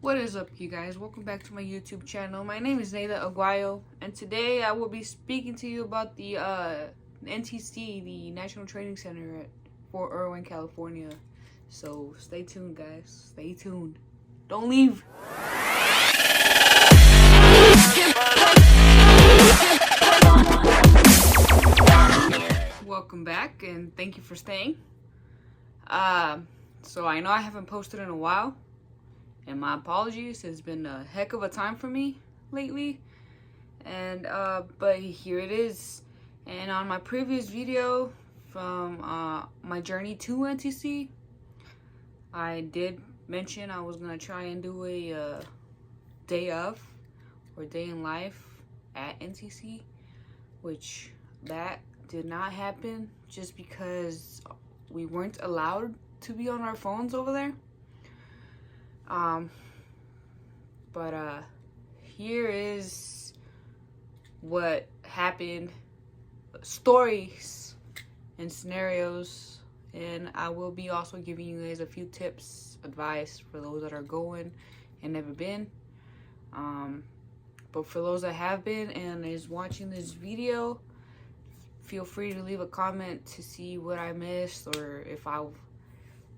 What is up, you guys? Welcome back to my YouTube channel. My name is Neda Aguayo, and today I will be speaking to you about the NTC, the National Training Center at Fort Irwin, California. So stay tuned, guys. Stay tuned. Don't leave. Welcome back, and thank you for staying. So I know I haven't posted in a while. And my apologies, it's been a heck of a time for me lately. And, but here it is. And on my previous video from, my journey to NTC, I did mention I was gonna try and do a, day of, or day in life at NTC, which that did not happen just because we weren't allowed to be on our phones over there. But here is what happened, stories and scenarios, and I will be also giving you guys a few tips, advice for those that are going and never been. But for those that have been and is watching this video, feel free to leave a comment to see what I missed, or if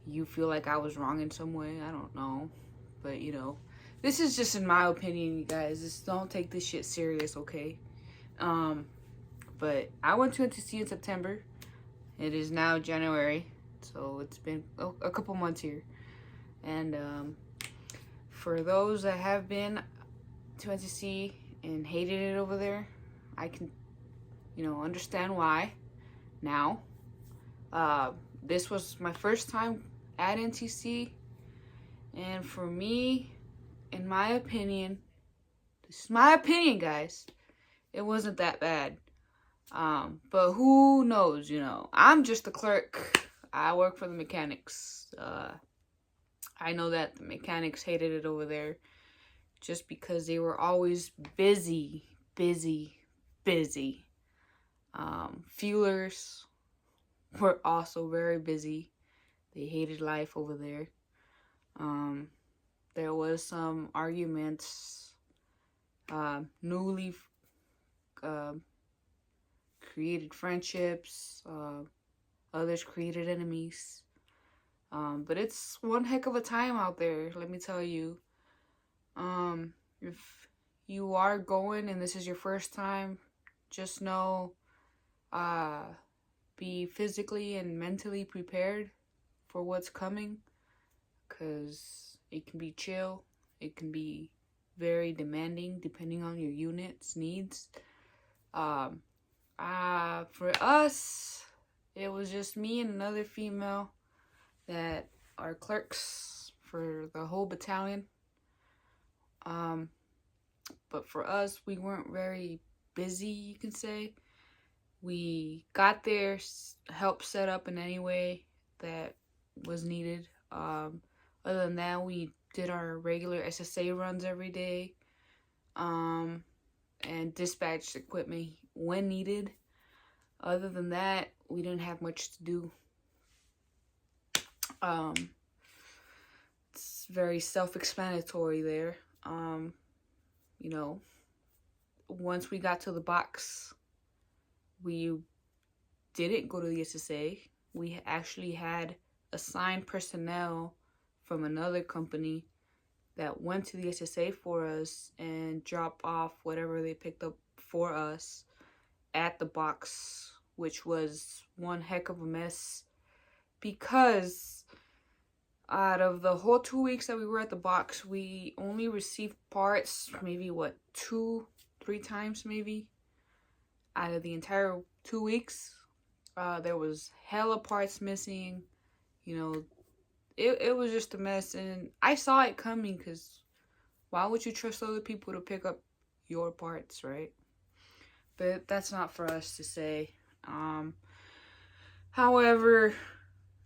you feel like I was wrong in some way. I don't know, but you know, this is just in my opinion, you guys. Just don't take this shit serious, okay? But I went to NTC in September. It is now January, so it's been a couple months here. And for those that have been to NTC and hated it over there, I can, understand why now. This was my first time at NTC, and for me, in my opinion, this is my opinion, guys, it wasn't that bad. But who knows, I'm just a clerk. I work for the mechanics. I know that the mechanics hated it over there just because they were always busy. Fuelers were also very busy. They hated life over there. There was some arguments, newly created friendships, others created enemies. But it's one heck of a time out there, let me tell you. If you are going and this is your first time, just know, be physically and mentally prepared for what's coming, because it can be chill, it can be very demanding depending on your unit's needs. For us, it was just me and another female that are clerks for the whole battalion. But for us, we weren't very busy, you can say. We got there, helped set up in any way that was needed. Other than that, we did our regular SSA runs every day, and dispatched equipment when needed. Other than that, we didn't have much to do. It's very self-explanatory there. Once we got to the box, we didn't go to the SSA. We actually had assigned personnel from another company that went to the SSA for us and dropped off whatever they picked up for us at the box, which was one heck of a mess, because out of the whole 2 weeks that we were at the box, we only received parts maybe 2-3 times maybe out of the entire 2 weeks. There was hella parts missing. It was just a mess, and I saw it coming, because why would you trust other people to pick up your parts, right? But that's not for us to say. However,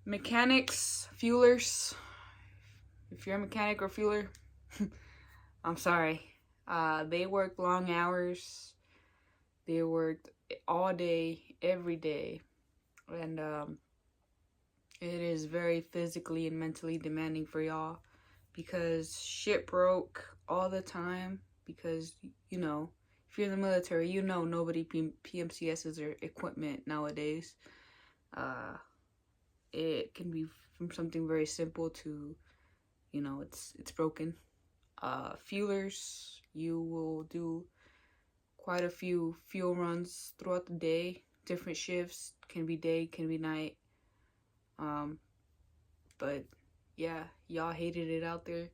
mechanics, fuelers, if you're a mechanic or fueler, I'm sorry. They worked long hours. They worked all day, every day. And it is very physically and mentally demanding for y'all. because shit broke all the time. Because, you know, if you're in the military, you know nobody PMCS's their equipment nowadays. It can be from something very simple to, you know, it's broken. Fuelers, you will do quite a few fuel runs throughout the day. Different shifts, can be day, can be night. But yeah, y'all hated it out there.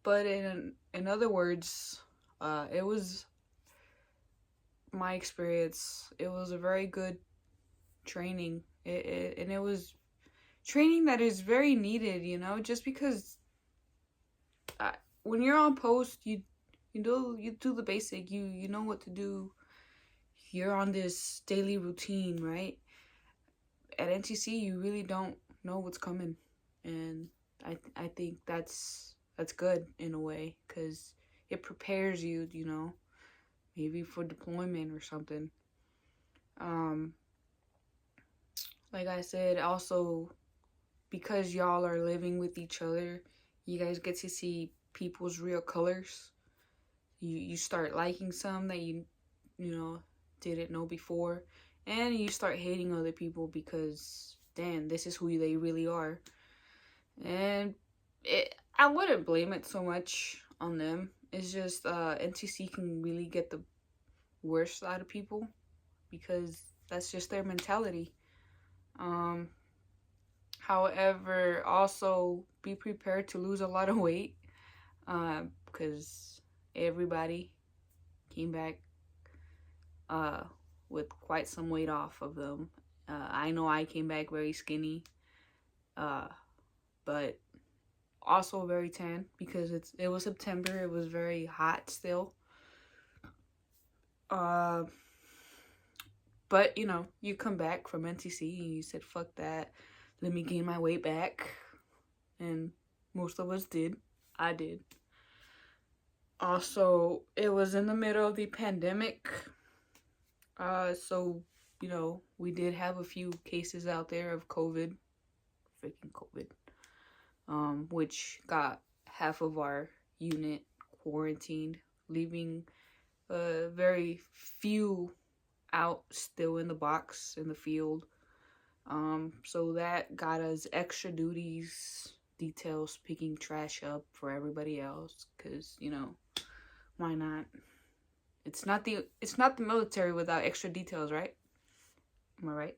But in other words, it was my experience. It was a very good training. And it was training that is very needed, you know, just because when you're on post, you do the basic. You know what to do. You're on this daily routine, right? At NTC, you really don't know what's coming, and I think that's good in a way, because it prepares you, you know, maybe for deployment or something. Like I said, also because y'all are living with each other, you guys get to see people's real colors. You start liking some that you know didn't know before, and you start hating other people because damn, this is who they really are. And I wouldn't blame it so much on them. It's just NTC can really get the worst out of people because that's just their mentality. However, also be prepared to lose a lot of weight, because everybody came back with quite some weight off of them. I know I came back very skinny, but also very tan because it was September. It was very hot still. But you know, you come back from NTC and you said, fuck that, let me gain my weight back. And most of us did. I did. Also, it was in the middle of the pandemic. So, you know, we did have a few cases out there of COVID. Freaking COVID. Which got half of our unit quarantined, leaving very few out still in the box in the field. So that got us extra duties, details, picking trash up for everybody else, because, you know, why not? It's not the military without extra details, right? Am I right?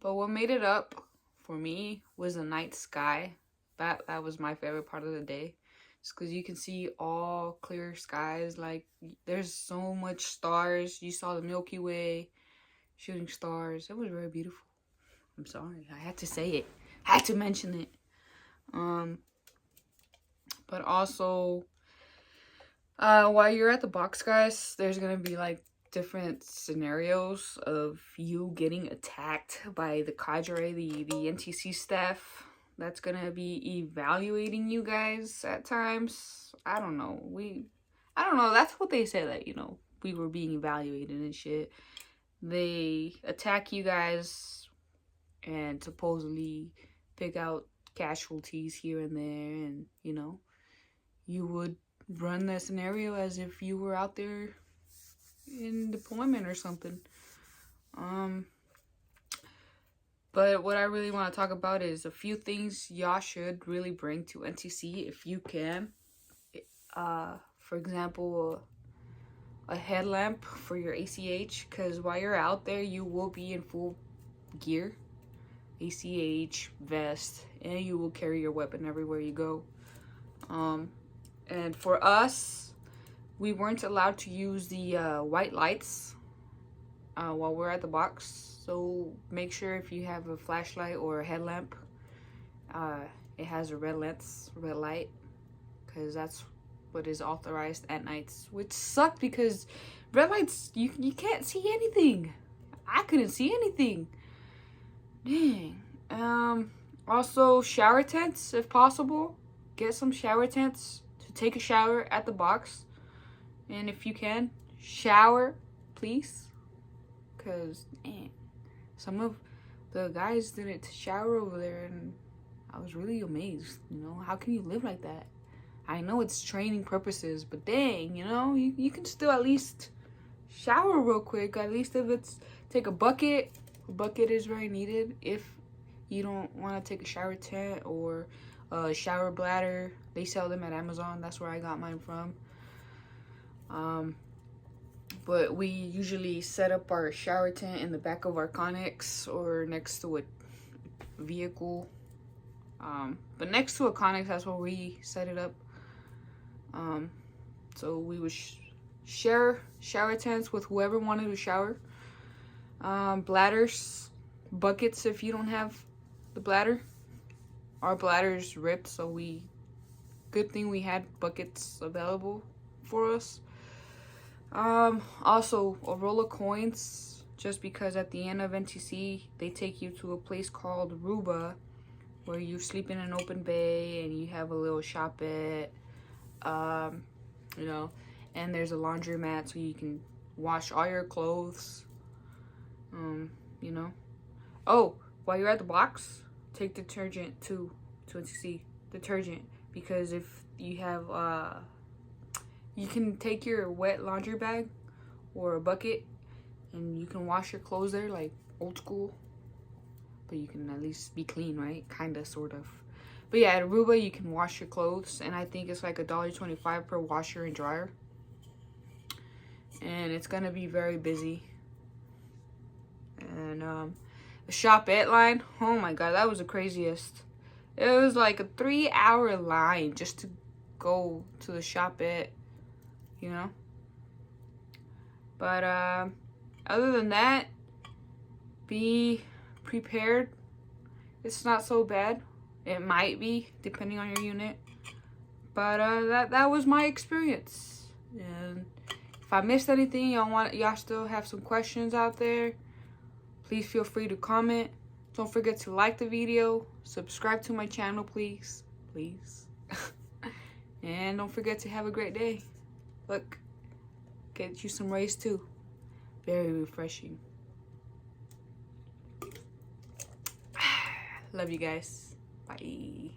But what made it up for me was the night sky. That was my favorite part of the day. Just because you can see all clear skies. Like, there's so much stars. You saw the Milky Way, shooting stars. It was very beautiful. I'm sorry, I had to say it. I had to mention it. But also, while you're at the box, guys, there's gonna be like different scenarios of you getting attacked by the cadre, the NTC staff that's gonna be evaluating you guys at times. I don't know. That's what they said, that, you know, we were being evaluated and shit. They attack you guys and supposedly pick out casualties here and there, and, you know, you would run that scenario as if you were out there in deployment or something. But what I really want to talk about is a few things y'all should really bring to NTC if you can. For example, a headlamp for your ACH, because while you're out there, you will be in full gear, ACH, vest, and you will carry your weapon everywhere you go. And for us, we weren't allowed to use the white lights while we're at the box. So make sure if you have a flashlight or a headlamp, it has a red light, because that's what is authorized at nights, which sucked because red lights, you can't see anything. I couldn't see anything. Dang. Also, shower tents if possible. Get some shower tents to take a shower at the box, and if you can, shower, please, because some of the guys didn't shower over there, and I was really amazed. You know, how can you live like that? I know it's training purposes, but dang, you know, you can still at least shower real quick. At least if it's take a bucket. A bucket is very needed if you don't want to take a shower tent or a shower bladder. They sell them at Amazon. That's where I got mine from. But we usually set up our shower tent in the back of our Connex or next to a vehicle. But next to a Connex, that's where we set it up. So we would share shower tents with whoever wanted to shower. Bladders, buckets if you don't have the bladder. Our bladder's ripped, so good thing we had buckets available for us. Also a roll of coins, just because at the end of NTC they take you to a place called Aruba, where you sleep in an open bay and you have a little shopette, you know, and there's a laundromat so you can wash all your clothes, you know. Oh, while you're at the box, take detergent to NTC, detergent, because if you have, you can take your wet laundry bag or a bucket and you can wash your clothes there like old school, but you can at least be clean, right? Kinda, sort of. But yeah, at Aruba you can wash your clothes, and I think it's like $1.25 per washer and dryer, and it's gonna be very busy. And the shopette line, oh my god, that was the craziest. It was like a 3-hour line just to go to the shopette, you know. But other than that, be prepared. It's not so bad. It might be, depending on your unit. But that was my experience. And if I missed anything, y'all still have some questions out there, please feel free to comment. Don't forget to like the video, subscribe to my channel, please. And don't forget to have a great day. Look, get you some rays too. Very refreshing. Love you guys. Bye.